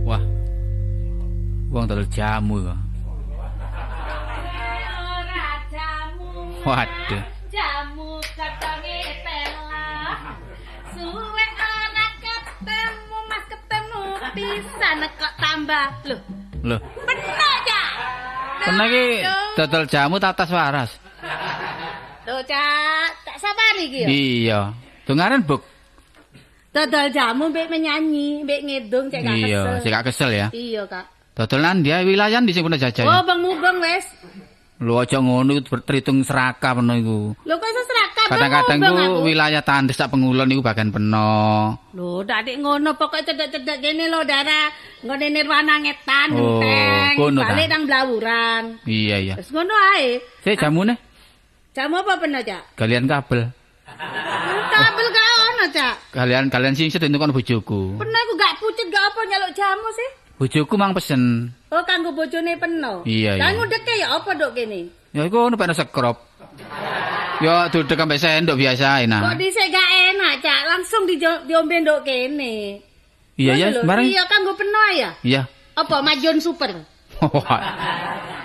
Wah. Wong dodol jamu kok. Waduh. Jamu katonge telah. Suwe ora ketemu Mas ketemu pisan kok tambah. Loh. Bener ya. Kena iki dodol jamu tatas waras. Loh, Cak, tak sabar iki ya. Iya. Dongaren Buk. Dodol jamu mbek menyanyi, mbek ngedung cek gak kesel. Iya, sik gak kesel ya. Iya, Kak. Dodol nang dia wilayah di sing pun jajah. Oh, Bang Mubeng wis. Lho aja ngono iku terhitung serakah peno iku. Lho kok iso serakah Bang Kadang-kadang Mubeng ku aku? wilayah Tandes sak Pengulon niku bagian peno. Lho, dak dik ngono pokoke cedek-cedek kene lho, Dara. Nggone Nirwana ngetan Oh, enteng. ngono ta? Balik nang Blawuran. Iya iya. Wis ngono ae. Sik jamune Jamu apa peno, Cak? galian kabel. Kabel gak ono, Cak. Kalian sing sedeng kon bojoku. Peno aku gak pucet gak apa nyaluk jamu sih. Bojoku mang pesen. Oh, kanggo bojone peno. Iya, Lah iya. ngudeke ya apa nduk kene? Ya iku ono peno sekrop. Ya duduk sampe sendok biasa Kok enak. dhisik gak enak, Cak. Langsung diombe nduk kene. Iya ya, Ngono lho. bareng. Iya, kanggo peno ya. Iya. Apa Majon Super?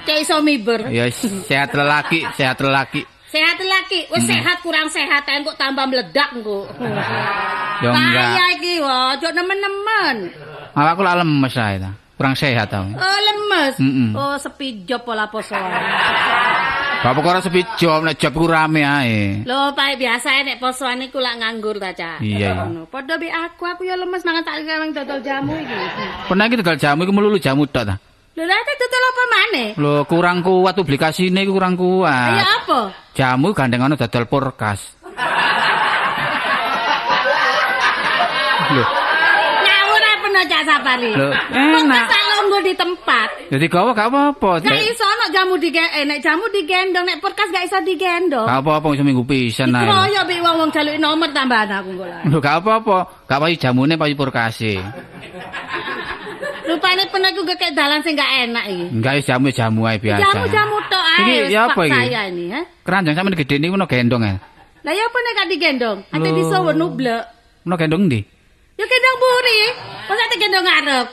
Cek iso miber. Ya sehat lelaki, sehat lelaki. Sehat lagi, wis sehat kurang sehat ae kok tambah meledak engko. Ya enggak. Bahaya iki, wo, ojo nemen-nemen. Awakku lak lemes ae ta. Kurang sehat tau. Oh, lemes. Mm-mm. Oh, sepi job pola posoan. Bapak ora sepi job, nek job ku rame ae. Lho, pae biasa nek posoan iku lak nganggur ta, Cak. Iya, iya. Ngono. Padha bi aku ya lemes mangan tak nang dodol jamu iki. Pernah iki dodol jamu iku melulu jamu tok ta. Lho, lha dodol apa maneh? Lho kurang kuat publikasine iku kurang Ya kuat. apa? Jamu gandengan dodol purkas. Lho, Ngawur apa no Cak Sapari? Lho, Kok enak. tak longgo di tempat. jadi gawa gak apa-apa. Gak iso ono jamu nek jamu digendong, nek perkas gak iso digendong. Gak apa-apa iso minggu pisan ae. Dikeroyok mbek wong-wong jaluki nomor tambahan aku engko lah. Lho gak apa-apa. Gak payu jamune payu purkase. Rupane pernah aku gak dalan sing gak enak iki. Enggak jamu ae biasa. Jamu-jamu tok ae. Iki wis ya apa pak iki? Saya ini, ha? Keranjang sampeyan gede niku ono gendong ya. Lah ya apa nek gak digendong? Ate Loh. disowo nublek. Ono gendong ndi? Ya gendong buri. Masa ate gendong ngarep?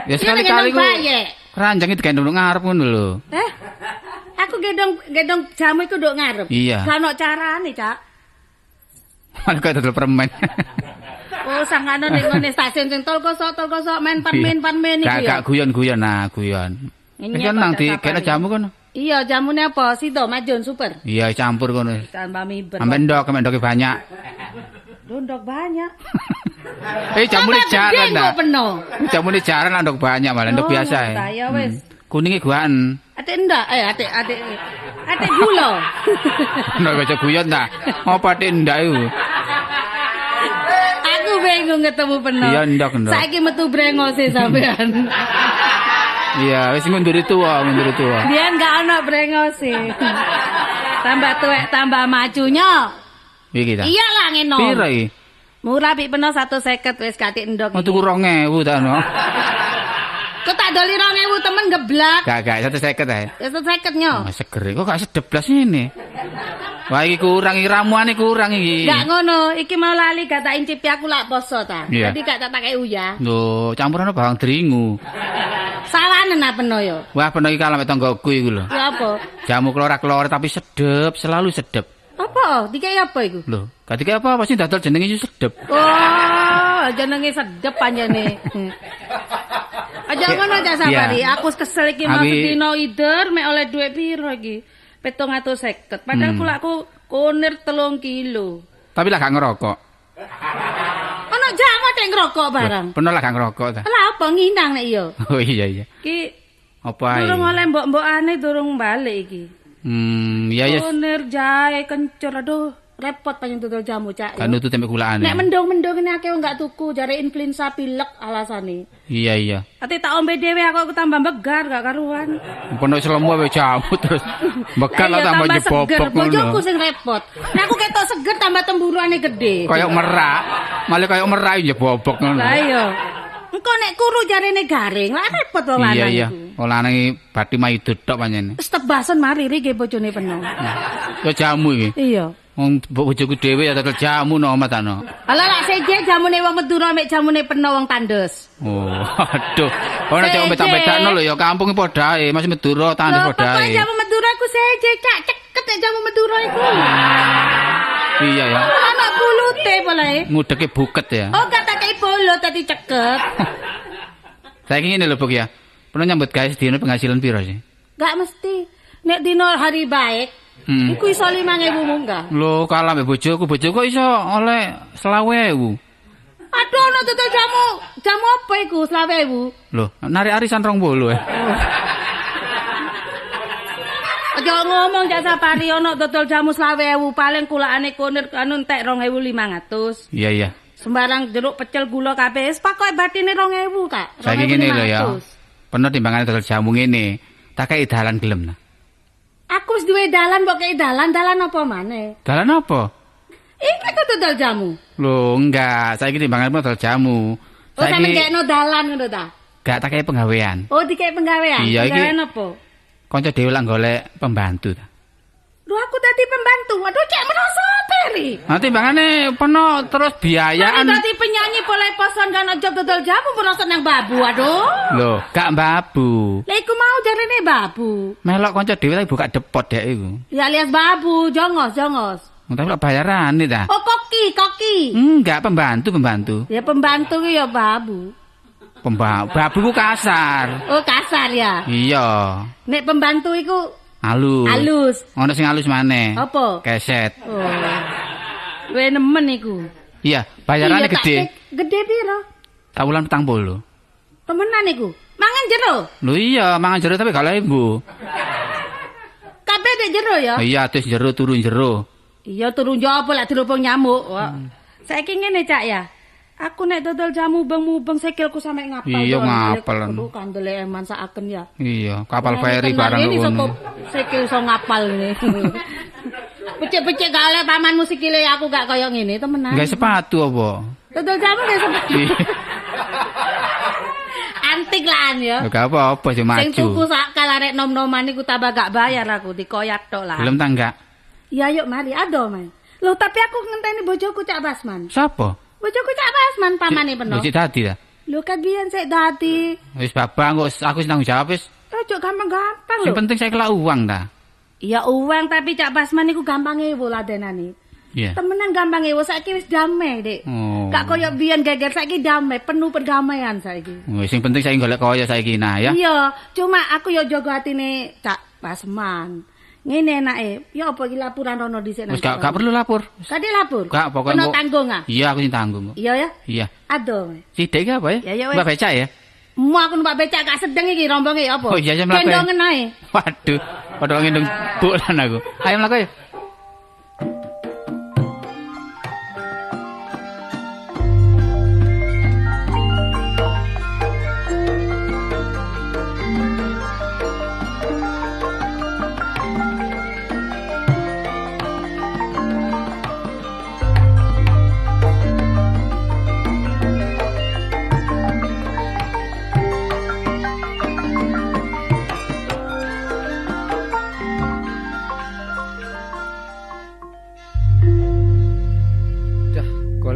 Ya sekali-kali ku bayek. keranjang itu gendong nang ngarep ngono lho. Aku gendong jamu iku nduk ngarep. Iya. Gak ono carane, Cak. Malah kaya dodol permen. Oh, sangkane ning ngene stasiun sing tol kosok main permen iki ya. Gak guyon-guyon nah, guyon. Ini Wis kan apa, nang Cak di Sapari? kene jamu kono. Iya, jamune apa? Sido Majon Super. Iya campur kono. Tanpa miber. Sampe ndok, ndoke banyak. Ndok banyak. Jamune jarang Tambah gede dah. kok peno. Jamune jarang ndok banyak malah ndok biasa ya. Ya wis. Kuninge guaan. Ate ndak, ate gula. Ndok baca guyon ta. Apa tek ndak iku? Aku bingung ketemu peno. Iya, ndok. Saiki metu brengose sampean. Iya, wis ngunduri tuwa. Biyen gak ono brengose. Tambah tuwek tambah majunya. Iki ta. Iyalah ngeno. Pira iki? Murah pik peno 150 wis katik ndok. Mau tuku 2000 ta no. Kok tak doli 2000 temen geblak. Gak 150 ae. 150 nyo. Oh, seger kok gak sedep blas ini. Wah iki kurang iki ramuane kurang iki. Gak ngono, iki mau lali gak tak incipi aku lak poso ta. Iya. Jadi gak tak pakai uyah. Lho, campuran bawang deringu. Sawanen apa peno yo? Wah, peno iki kalame tanggoku iku lho. Ya apa? Jamu kelora-kelora tapi sedep, selalu sedep. Apa? Dikai apa iku? Lho, ketika apa sih dodol jenenge iso sedep. Oh, jenenge sedep panjane. Aja ngono Cak Sapari, Iya. aku kesel iki mau Abi- sedino ider mek oleh dhuwit piro iki? 750. Padahal kulakku kunir 3 kilo. Tapi lah gak ngerokok. Ono jamu tek ngrokok barang. Peno lah gak ngerokok ta. Lah apa nginang nek iya? Oh iya. Ki Apa ae? durung oleh mbok-mbokane durung balik iki. Iya. Kunir jahe kencur aduh repot panjang dodol jamu Cak. Kan nutut tempe gulaane. Nek mendung-mendung ini akeh wong gak tuku jare influenza pilek alasane. Iya. Ate tak ombe dhewe aku tambah megar gak karuan. Peno selemu wae jamu terus bekal lah Iya, tambah seger. jebobok Bojoku ngono. sing repot. Nek aku ketok seger tambah temburuane gede. Kayak merak, malah kayak merak jebobok ngono. Lah iya. Engko nek kuru jarene garing, lah repot wong lanang Iya. iku. Wong lanang iki bathi maidut tok pancen. Wis tebasen mari riki bojone penuh. Ya jamu iki. Iya. Wong bojoku dhewe ya dodol jamu no omah ta no. Ala lak seje jamune wong Madura mek jamune peno wong Tandes. Oh, aduh. Ora cek beda-bedakno lho ya kampung padha ae, Mas Madura Tandes Lho, padha pokoke ae. jamu Madura ku seje cak ceket nek jamu Madura iku. Iya ya. Anak bulute polae. Ngudeke buket ya. Oh, kata kei bolo tadi ceket. Saiki ngene lho, Buk ya. Pernah nyambut gawe sedina penghasilan piro sih? Gak mesti. Nek dino hari baik, iku iso 5.000 munggah. Lho, kalah mbek bojoku kok iso oleh 20.000. Aduh, ono tutul jamu. Jamu apa iku 20.000? Lho, narik arisan 20 ya. Aja ngomong jak sapari ono tutul jamu 20.000, paling kulakane konir anu entek 2.500. Iya iya. Sembarang jeruk pecel gula kabeh wis pakoke batine 2.000, Kak. Saiki ngene lho ya. Penuh timbangane dodol jamu ngene. Tak kei dalan gelem nah. Aku wis duwe dalan mbok kei dalan apa maneh? Dalan apa? Iki tuh dodol jamu. Lho, enggak. Saiki timbangane dodol jamu. Oh, sampe gekno dalan ngono ta? Gak tak kei penggawean. Oh, dikei penggawean. Iya, iki. Penggawean apa? Kanca dhewe lak golek pembantu ta. Lho, aku dadi pembantu. Waduh, cek merasa teri. Nah, timbangane penuh terus biayaan. Dadi penyanyi boleh poson kan job dodol jamu merasa nang babu. Waduh. Lho, gak babu. Lah iku mau jarene babu. Melok kanca dhewe tak buka depot dek iku. Ya alias babu, jongos. Tapi lak bayarane ta. Oh, koki. Enggak, pembantu. Ya pembantu ki ya babu. Babu ku kasar. Oh, kasar ya. Iya. Nek pembantu iku Halus. Ono sing halus maneh. apa? Keset. Oh. Luwe nemen iku. Iya, bayarane Iya, gede. Gede piro? Tawulan 40. Temenan iku. Mangan jero. Lho iya, mangan jero tapi gak lembu. Kabeh dek jero ya. Iya, terus jero turun jero. Iya turun jopo lek dirubung nyamuk. Saiki ngene Cak ya. Aku nek dodol jamu mubeng sikilku sampe ngapal. Iya, ngapal. Aduh kandele eman sakaken ya. Iya, kapal feri barang ngono. ngono. Sikil iso ngapal ngene. Becik-becik gak oleh pamanmu sikile aku gak kaya ngene temenan. Enggak sepatu apa? Dodol jamu gak sepatu. Antik lah ya. Gak apa-apa sih maju. Sing tuku sakal arek nom-noman iku tambah gak bayar aku dikoyak tok lah. Belum tangga. Ya yuk mari ado man. Loh tapi aku ngenteni bojoku Cak Basman. Siapa? Bojoku Cak Basman pamane peno. Wis dadi ta? Lho kan biyen sik dadi. Wis babang kok aku sing tanggung jawab wis. Ojo gampang-gampang Sing lho. penting saya kelak uang ta. Iya uang tapi Cak Basman iku gampang ewo ladenane. Iya. Temenan gampang ewo saiki wis damai, Dik. Oh. Gak koyo biyen geger saiki damai, penuh perdamaian saiki. Wis sing penting saya golek kaya saiki nah ya. Iya, cuma aku yo jaga atine Cak Basman. Ngene enake, ya apa iki laporan rono dhisik nang. Wis gak perlu lapor. Kade lapor. Gak pokoknya Kena tanggung ah. Iya aku sing tanggung kok. Iya ya. Iya. Aduh. Sidik apa ya? Ya, ya, wes. Mbak becak ya? Mu aku numpak becak gak sedeng iki rombonge apa? Oh iya, mlaku. Gendongen ae. Waduh, padha ngendong bulan aku. Ayo mlaku ya.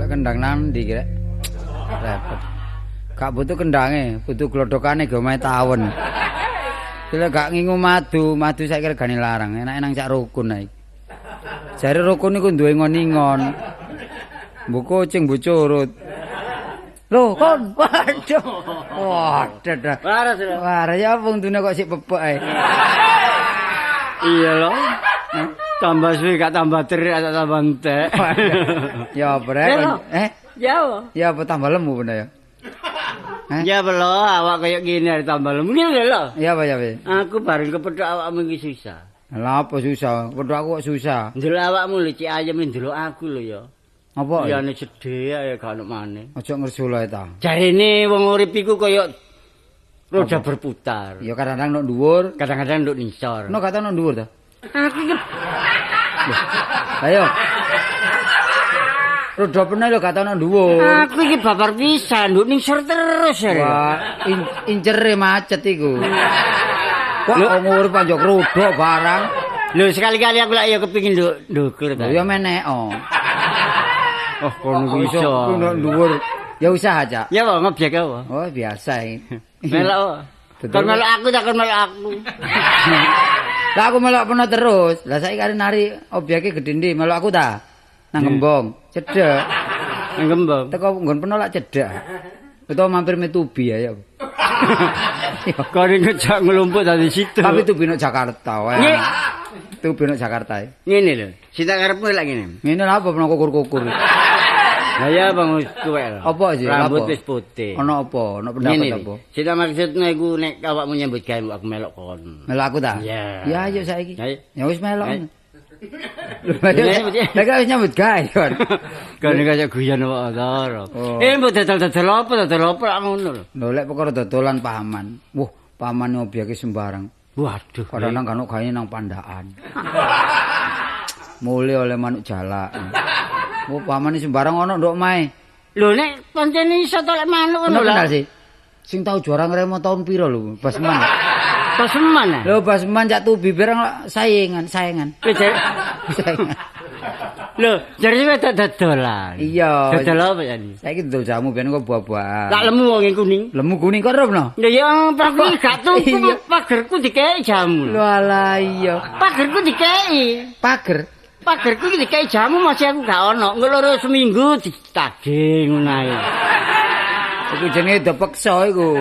Kendang nandi kira repot. Gak butuh kendange, butuh glodokane go mae tawon. Kira gak ngingu madu saya kira gani larang, enak nang cak rukun ae. Jare rukun iku duwe ngon-ingon. Mbok kucing mbok curut. Loh, kon. Waduh. Waduh. Waras lho. Waras ya wong dune kok sik pepek ae. Iya lho. Tambah suwi gak tambah teri atau tambah entek. Ya brek. Ya. Ya apa tambah lemu bener ya? Ya belo awak kayak gini hari tambah lemu ngene lho. Ya apa ya, Be? Aku bareng kepethuk awakmu iki susah. Lah apa susah? Pedho aku kok susah. Ndelok awakmu lho cik ayem ndelok aku lho ya. Apa? Ya nek sedhe ya gak ono maneh. Aja ngersula ta. Jarene wong urip iku kaya roda berputar. Ya kadang-kadang nduk dhuwur, Kadang-kadang nduk nisor. no kata nduk dhuwur ta. Aku Ayo. Roda peneh lho kata nduk dhuwur. Aku iki babar pisan nduk nisor terus ya. Wah, incere macet iku. Kok wong urip panjok roda barang. Lho sekali-kali aku lak ya kepengin ndukur ta. Ya menek oh. Oh, kono iso. Kono dhuwur. Ya usaha, Cak. Ya apa ngebyek apa? Oh, biasa iki. Melok. Kon melok aku tak kon melok aku. Lah aku melok peno terus. Lah saiki kare nari obyeke gedhe ndi melok aku ta? Nang Gembong, cedhek. Nang Gembong. Teko nggon peno lak cedhek. Utawa mampir metubi ya. Kon ngejak ngelumpuk dari situ. Tapi tubi nang Jakarta wae. Nggih. Tubi nang Jakarta. Ngene lho. Sita karepmu lak ngene. Ngene lha apa peno kukur-kukur. Lah ya Bang wis tuwek lho. Apa sih? Rambut Apa? wis putih. Ono apa? Ono pendapat Ngene apa? Sita maksudnya iku nek awakmu nyambut gawe aku melok kon. Melok aku ta? Ya. Ya ayo saiki. Ayo. Ya wis melok. Ayo. Lah gak wis nyambut gawe kon. Kan kaya guyon apa ora. Oh. Mbok dodol-dodol apa ngono lho. Lho lek perkara dodolan paman. Wah, paman obyeke sembarang. Waduh. Kadang-kadang kan gawe nang pandaan. Mulai oleh manuk jalak. Oh, paman iki sembarang ono nduk mae. Lho nek pancen iso tolek manuk Ono ngono kenal lho. sih. Sing tau juara ngremo tahun piro lho, Basman. Paseman ah. Lho Basman cak tubi bareng saingan. Saingan. Lho, jare wis dodolan. Iya. Dodol apa ya ini? Saiki dodol jamu ben kok buah-buahan. Tak lemu wong kuning. Lemu kuning kok ro no? Lho ya aku gak tuku Iya. pagerku dikei jamu. Lho alah iya. Pagerku dikei. Pager. Pagerku dikei jamu masih aku gak ono. Engko loro seminggu ditagih ngono ae. Iku jenenge do peksa iku.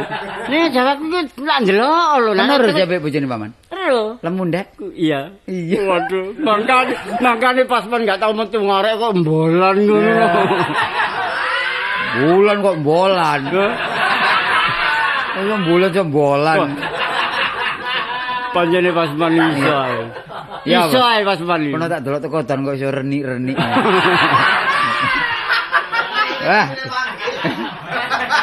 Nek jawabku ki lak ndelok lho. Ana ro sampe bojone paman. Lho. Lemu ndek. Iya. Iya. Waduh, mangkane pas men gak tau metu ngorek kok mbolan ngono. Bulan kok bolan. Ayo bulan kok bolan. Panjene pas men iso ae. Ya, Iso ae pas men. Kono tak delok teko dan kok iso renik-renik. Wah,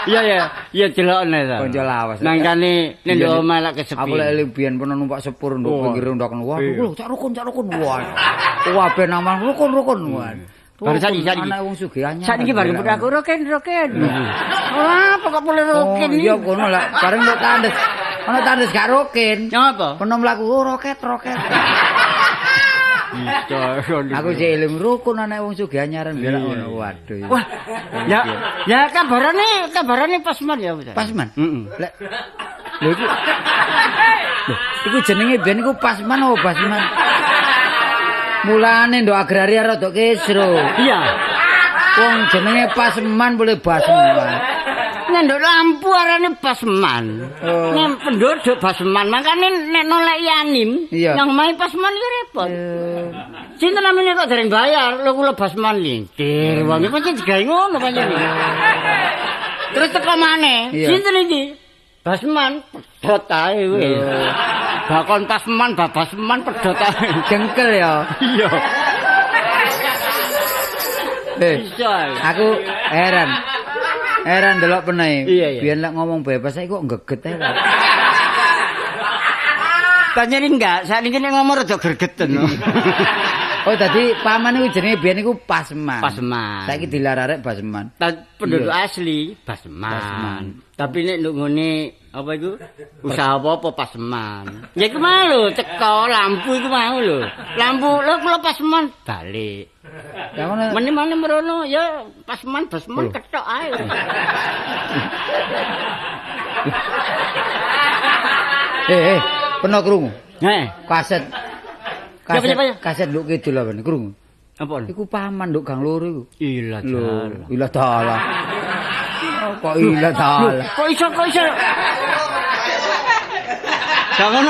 Iya delokne ta. konco lawas. Mangkane nek Iya, omah lak kesepi. Aku lek biyen pernah numpak sepur nduk Wah. pinggir ndok. Wah, Iya. cak rukun. Wah. Wah, ben nang rukun. Wah. Baru saiki. Anak wong sugih anyar. Saiki bareng aku roken. Wah, pokok boleh roken Oh, iya kono lah. Bareng nduk tandes. Ono tandes gak roken. Nyapa? Pernah mlaku roket. Aku sih eling rukun anak wong sugih anyaran biar ngono. Waduh. Iya. Wah. Ya kabarane pas man ya. Pasman. Heeh. Lek lho iku jenenge ben iku Pasman apa Basman? Mulane ndok agraria rada kesro. Iya. Wong jenenge Pasman boleh Basman. Nek nduk lampu arane Pasman. Oh. Nek penduduk Pasman, makane nek noleki anim, Iya. yang main Pasman iki repot. Sinten namanya kok dereng bayar, lho kula Pasman lintir. Wong iki pancen digawe ngono pancen iki. Terus teko maneh, Iya. sinten iki? Basman pedhot ae wis. Bakon Pasman, Babasman pedhot ae. Jengkel ya. Iya. Iso ae. Aku heran delok peneh. Iya. Biyen lek ngomong bebas saiki kok geget ae. Pancen enggak, sakniki nek ngomong rada gregeten. Oh tadi paman iku jenenge biyen iku Pasman. Pasman. Saiki dilararek Basman. Penduduk Iya. asli Pasman. Pasman. Tapi nek nduk ngene apa iku? Usaha apa Pasman. Ya iku mau lho, teko lampu iku mau lho. Lampu lho kula Pasman balik. Ya ngono. Meneh-meneh merono ya Pasman ketok ae. Pernah krungu? Kaset. Ya. Kaset nduk kidul apa nih krungu? Apa? Iku paman nduk Gang Loro iku. Ilah Lho, ilah dalah. Oh, kok ilah dalah. Kok iso? Jangan.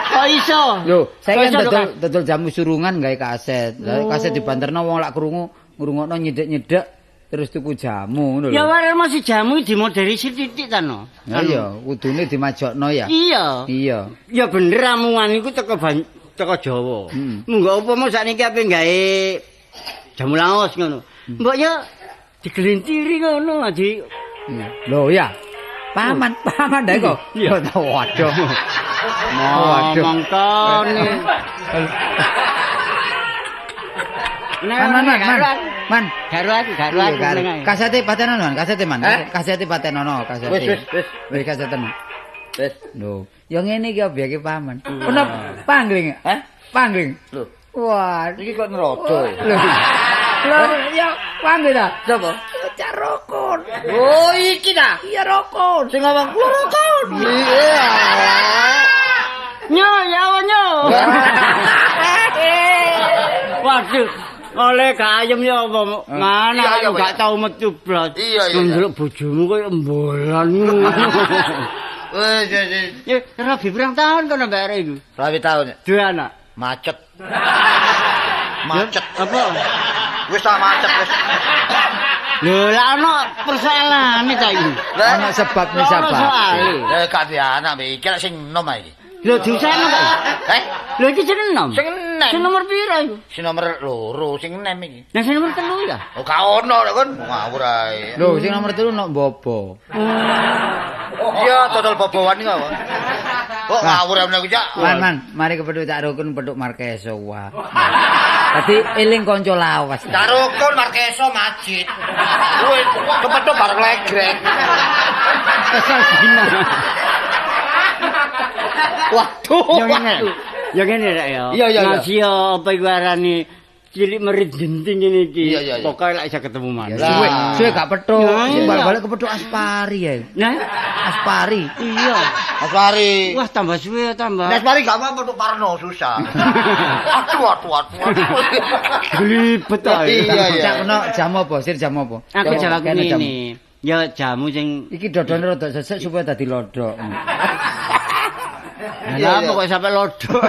Kok iso? Lho, saya Kok iso, kan dodol jamu surungan gawe kaset. Lah kaset dibanterno wong lak krungu ngrungokno nyedek-nyedek terus tuku jamu ngono lho. Ya warel masih jamu dimodernisir titik ta no. Ya iya, kudune dimajokno ya. Iya. Iya. Ya bener ramuan iku teko Jawa. Munggo upama sakniki ape gawe jamu laos ngono. Mbok ya digelintiri ngono adi. Lho ya. Paman ndek kok. Iya. Waduh. Waduh. Mangkane. Man. Garu aku. Kasete patenono, kasete man. Eh? Kasete patenono, kasete. Wis. Wis kaseten. Wis. Lho, ya ngene iki obyeke paman. Pangling. Hah? Pangling. Lho, Wah, iki kok nerodo. Lho, ya pangling ta? Sapa? Cak Rukun. Oh, iki ta. Iya Rukun. Sing ngomong Rukun. Iya. Nyo, ya Allah, nyo. Waduh, oleh gayem ya apa? Mana Iya, aku iya, gak tau metu blas. Iya, iya, Ndelok bojomu koyo embolan. Wes, Ya, rabi pirang tahun kono mbak Rek iku? rabi tahun. Duwe anak. Macet. Macet. Apa? Wis tak macet wis. Lho, lah ono persoalane ta iki. Ana sebab nih Ono sebab. soale. Gak di anak iki lek sing enom ae iki. Lho, diusahno ta? Eh? Lho iki sing enom. Sing enem. Sing nomor pira iku? Sing nomor 2, sing enem iki. Nah, sing nomor 3 ya? Oh, gak ono lek kon ngawur ae. Lho, sing nomor 3 nok bobo. Iya, total bobowan iki apa? Kok ngawur amne ku, Cak? Man, mari kepethuk Cak Rukun peduk Markeso wah. Dadi eling kanca lawas. Darukun Markeso Majid. Kuwi kepethuk bareng legrek. Kesal dina. Waduh. Ya ngene. Ya ngene rek ya. Iya, iya, iya. Nasi apa iku arane cilik merit genting ngene iki. Iya, iya, iya. Pokoke lek iso ketemu maneh. Suwe gak petuk. Nah, Sing iya. balik kepethuk Aspari ya. Nah, Aspari. iya. Aswari. Wah, tambah suwe tambah. Nek mari gak apa untuk Parno susah. Aduh. Glibet ae. Iya, iya. Cak kena jam apa? Sir jam apa? Aku jawab Kene jam. ngene. Ya jamu sing Iki dodone rada sesek supaya dadi lodok. Lah kok sampe lodok.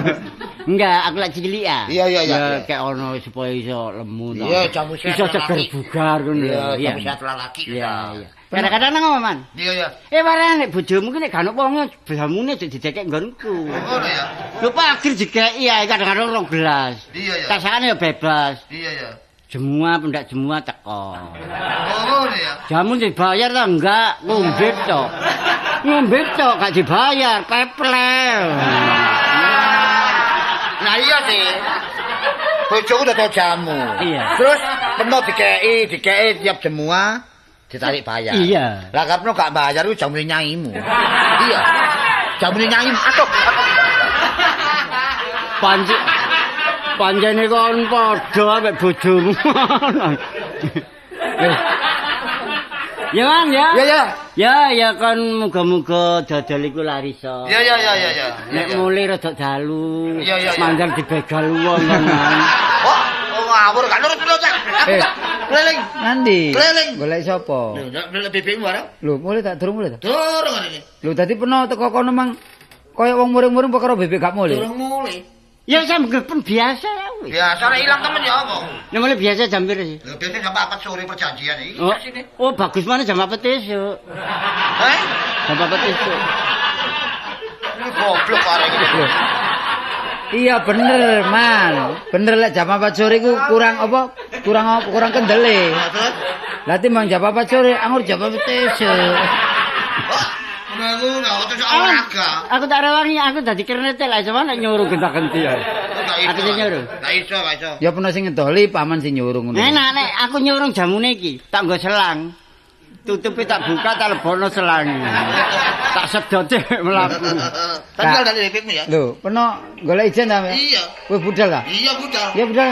Enggak, aku lek cilik ya. Iya, iya, iya. Ya kayak ono supaya iso lemu to. Iya, jamu sehat Iso seger lelaki. bugar ngono. Iya, jamu sehat lelaki. Iya, iya. Kadang-kadang nang oman. Iya, iya. Warane nek bojomu ki nek gak ono wong jamune aja didekek nggonku. Ngono ya. Lho pakir dikeki ae kadang-kadang 2 gelas. Iya, iya. Tasane ya bebas. Iya, iya. Semua pendak semua teko. Oh, ngono ya. Jamu dibayar ta enggak? Ngombe tok. Ngombe tok gak dibayar, peplel. Nah iya sih. Bojoku udah tau jamu. Iya. Terus penuh dikei tiap semua ditarik bayar. Iya. Lah kapno gak bayar ku jamune nyanyimu. Iya. Jamune nyanyimu. Atok. Panjene kon padha ambek bojomu. Ya kan ya? Iya, iya. Ya kan muga-muga dodol iku lariso. Iya, iya, iya, iya, iya. Nek mulai rada dalu. Iya, iya, iya. Mandang dibegal wong kan. Oh, ngawur kan nurut lho, Cak. Keliling. Nanti. Keliling. Golek sapa? Lho, bebekmu bareng. Lho, mulai tak durung mulai ta? Durung ngene. Lho, dadi peno teko kono mang kaya wong muring-muring perkara bebek gak mulai. Durung mulai. Ya sampeyan biasa ya wis. Biasa nek ilang temen ya apa? Nek mulai biasa jam pira sih? Lho, biasanya jam 4 sore perjanjian iki. Oh, Sini. oh bagus mana jam 4 esuk. Heh? Jam 4 esuk. Ini goblok arek iki. Iya bener, Man. Bener lek jam 4 sore ku kurang apa? Kurang kendele. Terus Lah timbang jam 4 sore anggur jam 4 esuk. Mengu enggak terus olahraga. Aku tak rewangi, aku dadi kernetel aja mana nyuruh genta-genti ya. Aku sing nyuruh. Enggak iso, enggak iso. Ya peno sing ngedoli paman sing nyuruh ngono. Enak nek aku nyuruh jamune iki, tak nggo selang. Tutupi tak buka tak lebono selang. Tak sedote mlaku. Tanggal dari bebekmu ya. Lho, peno golek ijen ta? Iya. Kowe budal ta? Iya, budal. Ya budal.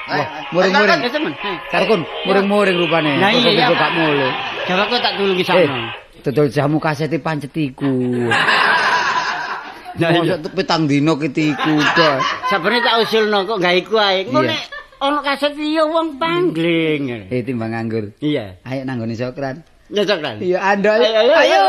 Wah, muring-muring. Ya temen. Sarkun, muring-muring rupane. Nah, iya, iya. Kok gak mulai. Coba aku tak tulungi sana. Dodol jamu kasete pancet iku. Nah, iya. Mosok petang dino ketiku dah. Sabene tak usulno kok gawe iku ae. Engko Iya. nek ana kaset liya wong pangling. Timbang nganggur. Iya. Ayo nanggone sokran. Nyocok kan? Iya, andol. Ayo.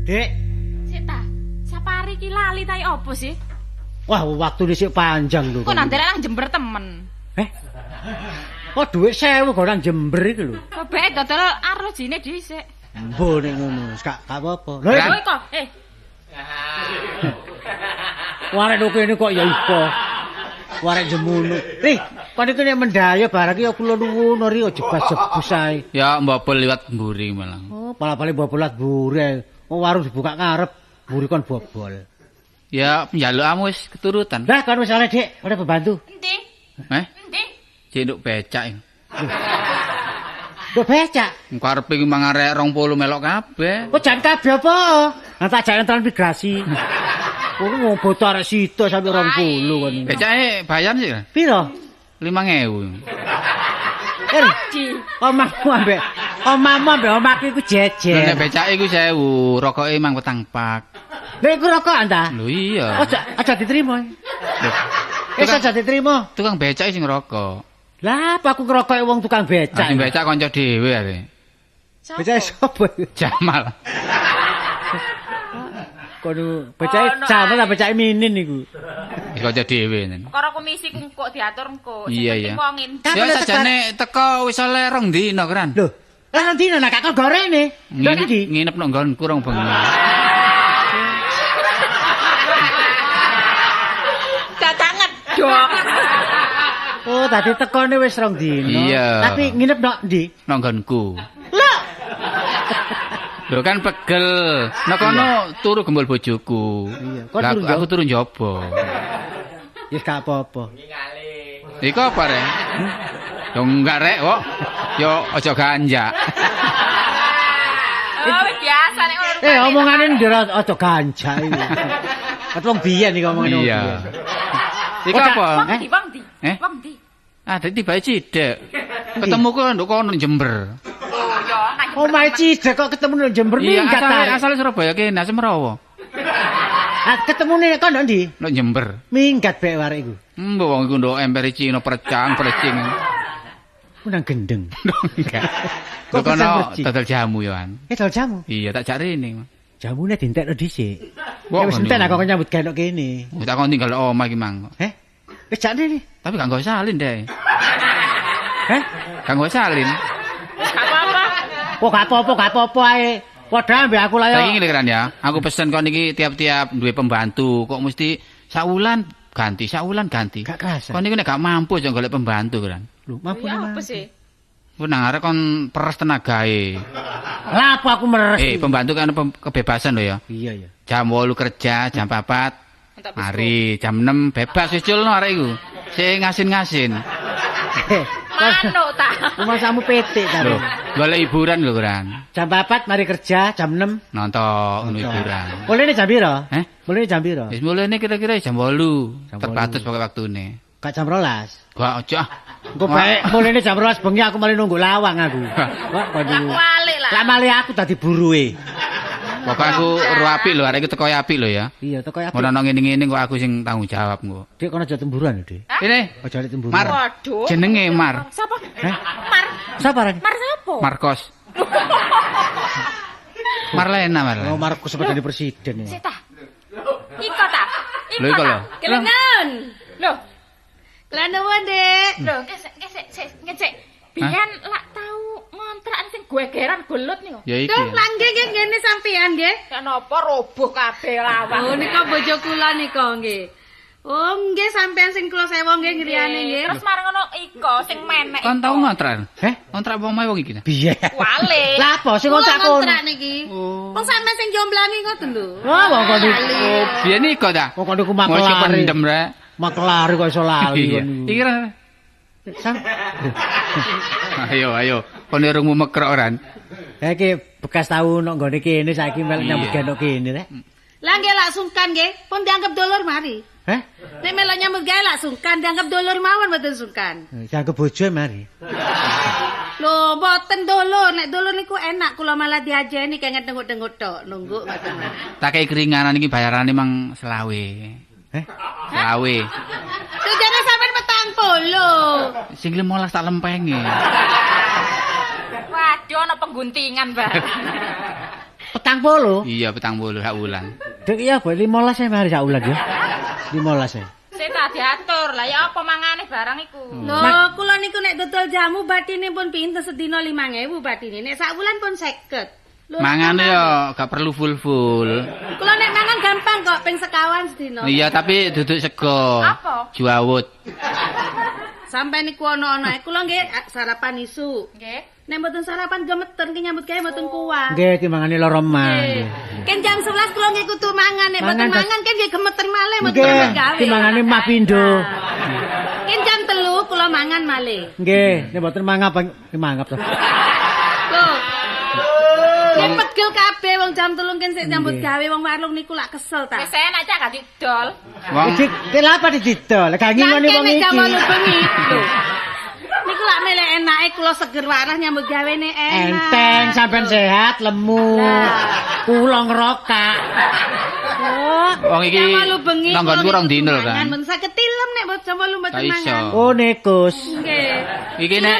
Dek, Sik ta. Sapari ki lali ta opo sih? wah waktu dhisik panjang lho. Kok nanti nang Jember temen. Oh dhuwit 1000 kok nang Jember iki lho. Kok bae dodol arojine dhisik. Mbok nek ngono, gak apa-apa. Kowe kok, Warek nek kene kok ya iso. Warek jemono. Kon iki nek mendaya barang ya kula nuwun ri aja jebas-jebus ae. Ya mbobol liwat mburi malah. Oh, pala-pale bobolat bure. Oh, warung dibuka ngarep, mburi kon bobol. Ya njalukmu wis keturutan. Lah kon wis oleh, Dik, oleh pembantu. Endi? Endi? Cenduk becak. Kok becak? Engko arepe iki mang arek 20 melok kabeh. Kok jan kabeh apa? Nah tak jane transmigrasi. Kok ngopo arek sito sampe 20 kon. Becake bayar sih. Piro? 5.000. Omahmu ambek omahku iku jejer. Nek becake iku 1.000, rokoke mang petang pak. Lha iku rokok anda? Lho iya. Aja diterima. Wis aja diterima. Tukang becake sing ngerokok. Lah apa aku ngerokoki wong tukang becak? Sing becak kanca dhewe are. Becak sapa? Jamal. Kono becake Jamal apa becake Minin niku? Iki kanca dhewe. Perkara komisi ku kok diatur engko. Iya iya. Wongin. Ya sajane teko wis oleh 2 dina kan. Lho, lah nanti nek kakak gorene. Lho ndi? Nginep nang nggonku rong bengi. Dadangan dok. Oh, tadi tekone wis 2 dina. Iya. Tapi nginep nok ndi? Nang nggonku. Lho, Lho kan pegel. Nek kono turu gembul bojoku. Iya, kok Lah turu aku turu njaba. wis gak apa-apa. Iku apa rek? Yo enggak rek kok. Yo aja ganjak. Oh, biasa nek ngono. Omongane ndera aja ganjak iki. Kat wong biyen iki omongane. Iya. Iku Oh, apa? Wong ndi? Eh? Wong ndi? Ah, dadi bae cidek. Ketemu ku nduk kono Jember. Oh, yo nang. Omahe Cidek kok ketemu nang Jember Iya, minggat ta. asal Surabaya kene Semrawa. Ah, ketemune kok ndok ndi? Nduk Jember. Minggat bae warek iku. Mbok wong iku nduk emperi Cina precing. Ku nang gendeng. Enggak. Kok Kok kono precing? dodol jamu yo an. Dol jamu. Iya, tak jak rene. Jamune dientekno dhisik. Wah, Ya wis entek aku nyambut gawe kene. Tak kon tinggal omah iki mang. Heh? Wis jane iki. Tapi gak nggo salin deh. Heh? Gak nggo salin. Kok gak apa-apa ae. Padha ambek aku lah Saiki ya. ngene kan ya. Aku pesen kon iki tiap-tiap duwe pembantu. Kok mesti saulan ganti. Gak kerasa. Kon iki nek gak mampu aja golek pembantu kan. Lho, mampu Ya nang. apa sih? Ku nang arek kon peres tenagae. Lah apa aku meres. Pembantu kan kebebasan lho ya. Iya ya. Jam 8 kerja, jam 4 mari, jam 6 bebas wis culno arek iku. Sing ngasin-ngasin. Manuk ta. Umasamu PT ta. Lho, golek hiburan lho kan. Jam 4 mari kerja, jam 6 Nonton hiburan. Mulane jam piro? Eh? Mulane jam piro? Wis mulane kira-kira jam 8. Jam Terbatas 8. pokoke waktune. Gak jam 12. Gak aja. Engko bae mulane jam 12 bengi aku malah nunggu lawang aku. Kok kono. Walik lah. Lah malah aku dadi buruhe. Pokok aku ro apik lho, arek iki teko apik lho ya. Iya, teko aku. Ora nang ngene-ngene kok aku sing tanggung jawab kok. Dik kono aja temburuan lho, Dik. Ini Aja nek temburuan. Mar. Waduh. Jenenge Mar. Sapa? Heh? Mar. Sapa ran? Mar sapa? Marcos. Marlena Oh, Marlena. Markus sebagai presiden ya. Sik ta. Iko ta. Lho, iko lho. Kelengan. Lho. Lah nuwun, Dik. Lho, ngesek. Biyen lak tau ngontrak sing gegeran golut niku. Ya iki. Duh, lah nggih ngene sampean nggih. Ya napa roboh kabeh lawang. Oh, nika bojo kula nika nggih. Oh, nggih sampean sing kula sewa nggih griyane nggih. Terus marang ngono iko sing menek. Kon tau ngontrak? Heh? Ngontrak wong mae wong iki ta? Piye? Wale. Lah apa sing Kula ngontrak kono? ngontrak niki. Wong sampean sing jomblangi ngoten lho. Wah, wong kono. Oh, biyen iko ta? Wong kono ku Mau makelari. pendem rek. Makelari kok iso lali Iya. kono. Iki ra. Sang. Ayo. Kon irungmu mekrok ran. Ha iki bekas tau nok nggone kene saiki melok nyambut gawe nok kene rek. Lah nggih lak sungkan nggih. Pun dianggap dulur mari. Heh? Nek melok nyambut gawe lak sungkan dianggap dulur mawon mboten sungkan. Jangan bojo mari. Lho, mboten dulur. Nek dulur niku enak kula malah diajeni kenget tenguk-tenguk tok nunggu ngoten. Tak kei keringanan iki bayarane mang selawe. Heh? Selawe. Tujane sampean 40. Sing 15 tak lempengi. Waduh ana pengguntingan, Mbak. Petang polo. Iya, 40 sak wulan. Dek iya apa 15 e mari sak ulan ya. 15 e. Sing tak diatur. Lah ya apa mangane barang iku? Lho, kula niku nek dodol jamu batine pun pinten sedina 5.000 batine. Nek sak wulan pun 50. Mangane yo gak perlu full. Kula nek mangan gampang kok ping sekawan sedina. Iya, tapi duduk sego. Apa? Juawut. Sampai niku ana-ana kula nggih sarapan isu. Nggih. Nek mboten sarapan gemeter ki nyambut gawe mboten kuat. Nggih, timangane lara man. Ken jam 11 kula nggih kudu mangan nek mboten mangan kan nggih gemeter malih mboten Nggih, gawe. timangane mah pindho. Ken jam 3 kula mangan malih. Nggih, nek mboten mangap mangap to. Loh. Nek pegel kabeh wong jam 3 ken sik nyambut gawe wong warung niku lak kesel ta. Wis enak cak gak didol. Wong Kenapa didol? Gak ngingoni wong iki. Jam 8 bengi. Niku lak melek enake kula seger waras nyambut gawene enak. Enteng sampean sehat, lemu. Kula ngerokak. wong iki tanggonku rong dino kan. Men saged tilem nek jam 8 mboten Gak iso. mangan. Oh, nekus. Nggih. Iki nek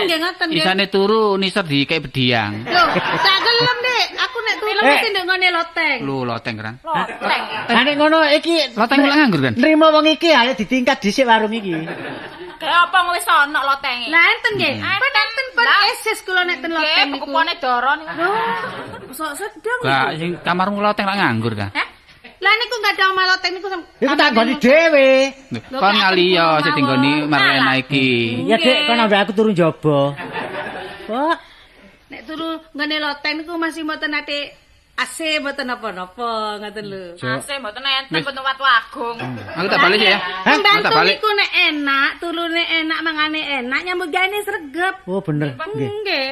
isane turu nisor di kayak bediang. Lho, tak gelem Dik. Aku nek turu mesti ndek ngene loteng. Lu loteng kan. Loteng. Lah nek ngono iki Loteng kula nganggur kan. nrimo wong iki ayo ditingkat dhisik warung iki. Kayak apa wis ana lotenge. Lah enten nggih. Enten pun eses kula nek ten loteng Nggih, niku. kupone doro niku. Loh, sok sedang. Gak sing kamarmu loteng lak nganggur kan. Hah? Lah niku enggak ada omah loteng niku. Iku tak goni dhewe. Kon ngali yo sing tinggoni marena iki. Ya Dik, kon ambek aku turun jaba. Kok Nek turu ngene loteng niku masih mboten ate AC mboten napa-napa ngoten lho. AC mboten enten mboten watu agung. Aku tak balik ya. Aku tak Bantu balik. niku nek enak, turune enak, mangane enak, nyambut gawe sregep. Oh bener. Nggih. Nggih.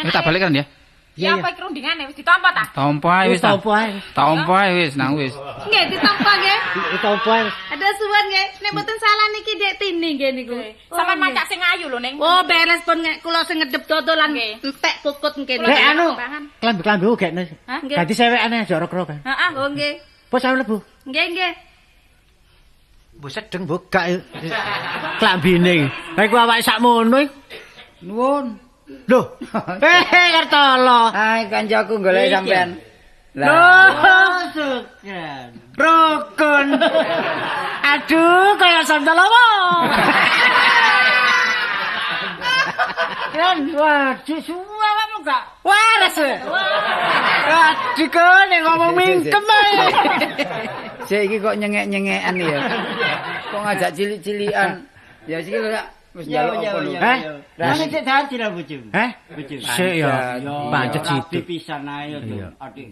Aku tak balik kan ya. Ya apa iki rundingane wis ditampa ta? Tompo ae wis. Wis tampa ae. Tompo ae wis nang wis. Nggih ditampa nggih. Itu apa ae? Ada suwun nggih. Nek mboten salah niki Dek Tini nggih niku. Sampeyan macak sing ayu lho ning. Oh beres pun kula sing ngedep dodolan Nggih. entek kukut kene. Nek anu, klambi-klambi gekne. Hah, nggih. Dadi sewekane aja rok-rok kan. Heeh, oh nggih. Pos sampe lebu. Nggih nggih. Mbok sedeng mbok gak klambine. Lah iku awake sakmono iki. Nuwun. Lho. Kartolo. Hai kancaku golek sampean. Loh, rukun. Aduh, kayak sandal apa? Kan, waduh, semua kamu gak waras. Waduh, kok nek ngomong mingkem ae. Sik iki kok nyengek-nyengekan ya. Kok ngajak cilik-cilikan. Ya sik lho Kak. Wis njaluk apa lho? Heh? Lah nek dadi lah bojomu. Heh? Bojomu. Sik ya, pancet Rapi situ. pisan ae to. Adik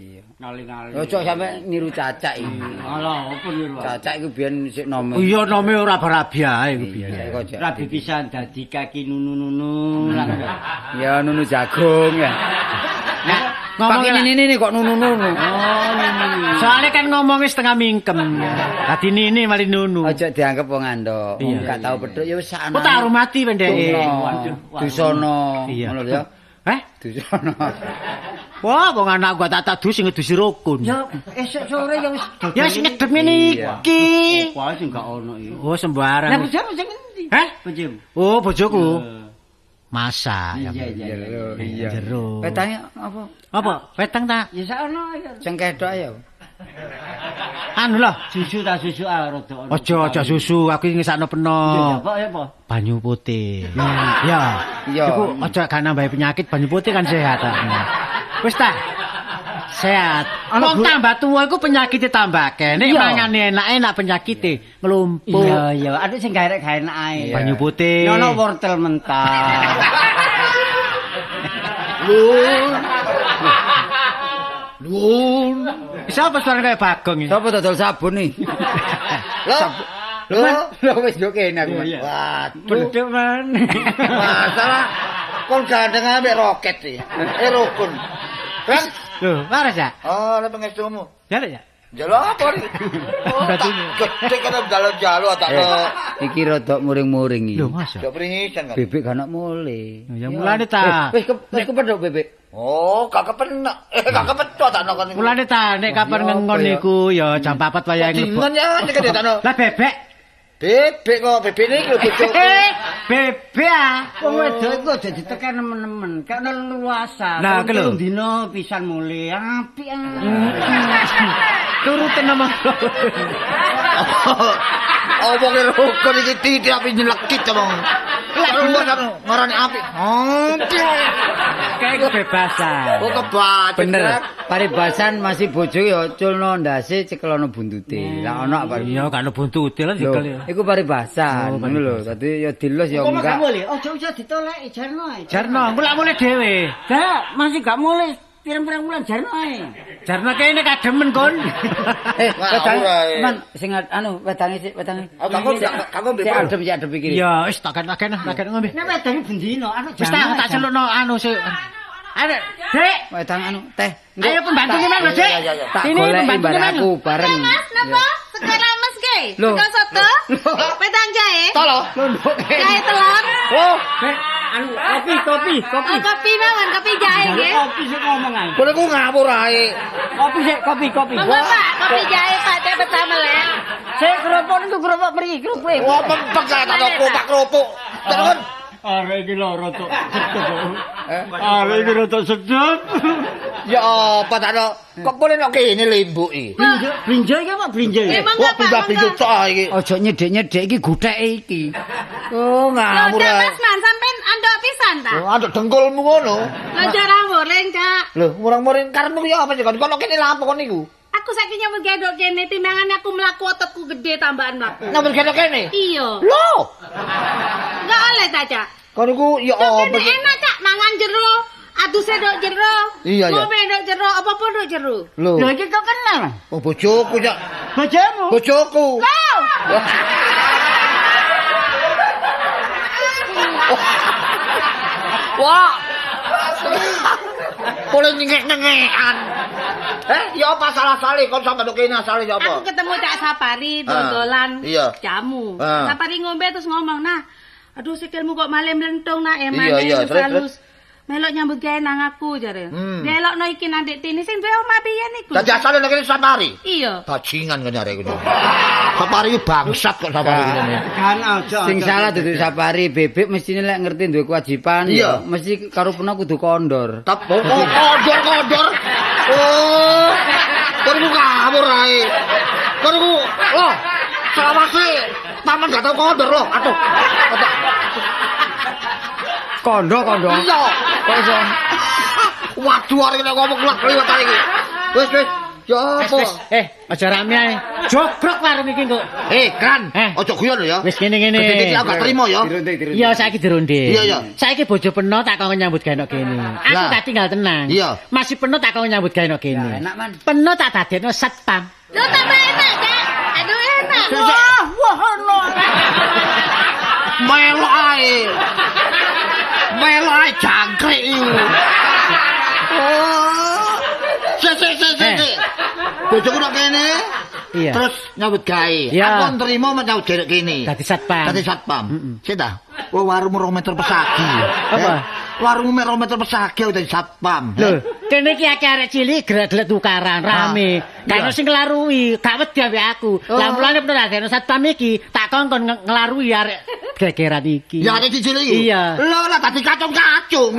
ngali-ngali. Ojo sampe niru cacak iki. Alah, apa niru? Cacak iku biyen sik nome. Iya, nome ora barabi ae iku biyen. Iya, kok jak. Rapi pisan dadi kaki nunu-nunu. Ya nunu jagung ya. Nah, ngomong ngomong ini kok nunu-nunu. Soalnya kan ngomongnya setengah mingkem. Dadi nini mali nunu. Ojo dianggep wong andok. Wong gak tau pedhot ya wis sakno. Kok tak hormati pendeke. Dusono. Iya. Ngono ya. Heh? Dusono. Wah, wong anak gua tak dus ngedusi rukun. Ya esuk sore ya wis Ya sing ngedep ngene iki. Wah, sing gak ono iki. Oh, sembarang. Lah bojomu sing endi? Heh? Bojomu. Oh, bojoku. Masak. Iya iya. Jero, iya. Jero. Petangnya apa? Apa? Weteng ta? Ya sakno ya. Sing kedok ya. Anu lah. Susu ta susu rada ono. Aja susu, aku iki ngesakno peno. Ya apa ya apa? Banyu putih. Ya. Iya. Iku aja gak nambahi penyakit, banyu putih kan sehat. Wis ta? Sehat. Wong tambah tuwa iku penyakite tambah akeh. Nek mangane enak penyakite nglumpuk. Iya iya, aduh sing garek gak enak ae. Banyu putih. Ono wortel mentah. Lun. Siapa suara kayak Bagong iki? Sopo dodol sabun nih? Lho wis yo kene aku. Waduh, Beduk man. masalah kon gandeng ambek roket iki. Rukun. Kan? Loh, waras ya? Oh, ana pengestumu. Ya ya. Jalo apa iki? Oh, gede kan jalo-jalo tak Iki rodok muring-muring iki. Lho, masa? Dok pringisan kan. Bebek gak nak mule. Ya mulane ta. Wis kepedhok bebek. Oh, gak kepenak. Gak kepecot tak nokon iki. Mulane ta nek kapan ngengon iku ya jam 4 wayahe mlebu. Dingon ya nek tak no. Lah bebek. Bebek kok bebek iki lho bojoku. Bebek ah. Wong wedok iku aja ditekan nemen-nemen, gak ono luasa. Nah, ku lho. Dino pisan mule apik ah. Turutin nama. Omonge rukun iki titik api nyelekit omong. luas anu ngarani apik. Kayak kebebasan. Oh kebacut. Bener. Paribasan masih bojo ya culno ndase cekelono buntute. Lah ono apa? Iya, kan buntute lah Lho, dikali. iku paribasan ngono lho. Dadi ya dilus ya Kok enggak. gak boleh? Ojo usah ditoleki jarno ae. Jarno, mulak mulai dhewe. Gak, masih gak mulai pirang-pirang bulan jarno ae. Jarno kene kademen kon. Wedang, ae. man sing anu wedange sik wedange. Kamu Sik adem iki. Ya, wis tak ngombe. Nek wedange bendino anu Wis tak celukno anu sik. Ayo, Dek. Wedang anu teh. Ayo pembantunya mana, Dek? Tak Ini goleki pembantunya mana? mbakku bareng. Mas, napa? Sekarang Mas ge. Loh. Sego soto. Wedang jahe. Tolo. Jahe telur. Oh, anu kopi. Oh, kopi mawon, kopi jahe nggih. Kopi sik ngomong ae. kowe ku ngawur ae. Kopi sik, kopi. Monggo Pak, kopi jahe Pak, teh bersama le. Sik kerupuk itu kerupuk mriki, kerupuk. Wah, pempek gak tak kopak kerupuk. Terus Arek iki loro tok. Arek iki rada sedep. ya apa tak ada. Kok boleh nek kene lembu iki. Brinjo iki apa brinjo? Monggo Wah, Pak, pindah monggo. tok iki. Ojo nyedek-nyedek iki gutheke iki. Oh, Lho, ngawur Cak ae. Mas Man, sampean andok pisan ta? Oh, ada dengkulmu ngono. Lho, jara muring, Cak. Lho, murang-muring karepmu ya apa sih kon? Kok kene lha apa kon niku? Aku saiki nyambut gawe ndok kene timbangane aku mlaku ototku gede tambahan mlaku. Nambah kene. Iya. Lho, Enggak oleh ta, Cak? kon niku ya Kok apa sih? enak, Cak, mangan jero. Aduse ndok jero. Iya, iya. Ngombe ndok jero, apa-apa ndok jero. Lho, Lho iki kok kenal. oh bojoku ya. Bojomu. Bojoku. Wah. Boleh nyengek-nyengekan. Ya apa salah-salih kon sampe ndok kene asale ya Aku apa? ketemu Cak Sapari dodolan iya. jamu. Ah. Sapari ngombe terus ngomong, "Nah, aduh sikilmu kok malah mlentung nak Iya, emane iya, wis terus, halus." Melok nyambut gawe nang aku jare. Delokno iki nang Dik Tini sing duwe omah biyen iku. Dadi asale nek kene Sapari. Iya. Bajingan kan arek iku. Sapari iki bangsat kok Sapari kene. Kan aja. Sing salah dudu Sapari, Bebek mestine lek ngerti duwe kewajiban Iya. ya mesti karo puna kudu kondor. Kodor. Oh. Kon ku ngawur ae. Kon ku loh. Selawase paman gak tau kondor loh. Aduh. Kondo. Iya. Kok iso? Waduh arek nek ngomong kliwat iki. Wis. Ya apa? Aja rame ae. Jogrok warung iki kok. Kran. Eh. Ojo guyon lho ya. Wis kene-kene. Gede iki aku gak terima ya. Iya, saiki dironde. Iya, iya. Saiki bojo peno tak kok nyambut gawe nok kene. Aku Lah. tak tinggal tenang. Iya. Masih peno tak kok nyambut gawe nok kene. Enak man. Peno tak dadekno satpam. Lho tambah enak, Cak. Aduh enak. Wah, ono. Melo ae. Melo ae jangkrik iku. Oh. Sik. Bojoku nek kene. Iya. Terus nyambut gawe. Iya. Aku nrimo menyambut gawe kene. Dadi satpam. Dadi satpam. Sik ta? Oh, warungmu 2 meter persegi. Apa? Warungmu 2 meter persegi dadi satpam. Lho, kene iki akeh arek cilik gerak-gerak tukaran rame. Gak ono sing nglarui, gak wedi ambek aku. Lah mulane bener dadekno satpam iki tak kongkon nglarui arek gegeran iki. Ya arek cilik iki. Iya. Lho lah dadi kacung-kacung.